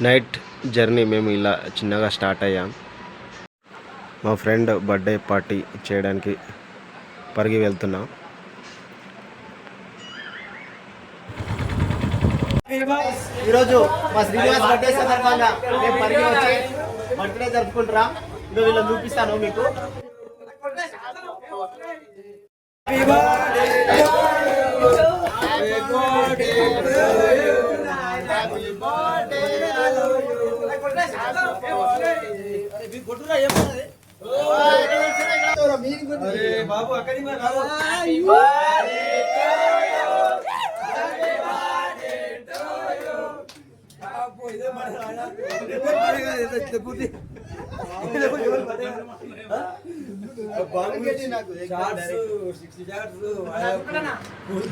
Night journey మేము ఇలా చిన్నగా స్టార్ట్ అయ్యాం. మా ఫ్రెండ్ బర్త్డే పార్టీ చేయడానికి పరిగి వెళ్తున్నాం. ఈరోజు మా శ్రీనివాస్ బర్త్డే సందర్భంగా మేము పరిగి వచ్చి బర్త్డే జరుపుకుంటున్నాం. ఇంకా వీళ్ళని చూపిస్తాను మీకు. బాబు అక్కడి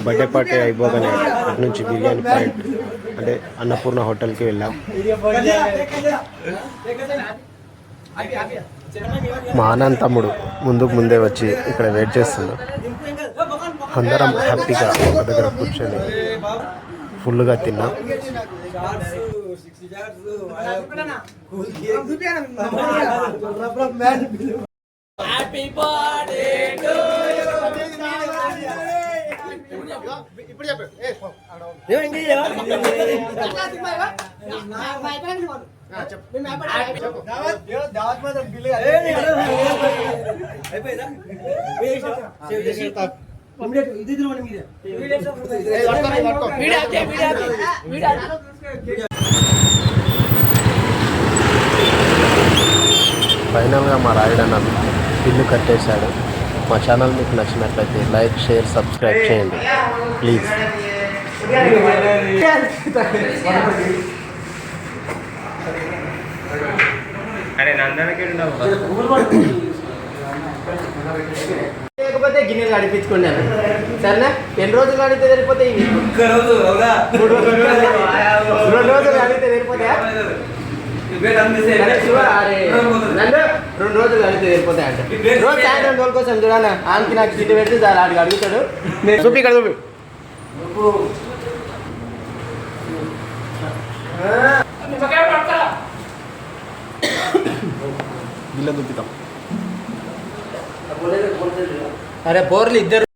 బర్త్డే పార్టీ అయిపోగానే అటు నుంచి బిర్యానీ పాయింట్ అంటే అన్నపూర్ణ హోటల్కి వెళ్ళాం. మా అనంత తమ్ముడు ముందే వచ్చి ఇక్కడ వెయిట్ చేస్తున్నాం. అందరం హ్యాపీగా ఒక దగ్గర కూర్చొని ఫుల్గా తిన్నాం. ఫైనల్గా మా రాయుడన్న ఇల్లు కట్టేశాడు. మా ఛానల్ మీకు నచ్చినట్లయితే లైక్, షేర్, సబ్స్క్రైబ్ చేయండి ప్లీజ్. లేకపోతే గిన్నెలు అడిపించుకున్నాను. సరేనా? ఎన్ని రోజులు అడిగితే సరిపోతాయి? 2 రోజులు అడిగితే సరిపోతాయా? 2 రోజులు అడిగితే సరిపోతాయి అంటే రోజు సాయంత్రం రోజు కోసం చూడాలి. ఆమెకి నాకు చిట్టి పెడితే చాలా అడిగి అడుగుతాడు. నేను చూపి ఇక్కడ చూపి. అరే బోర్లు ఇద్దరు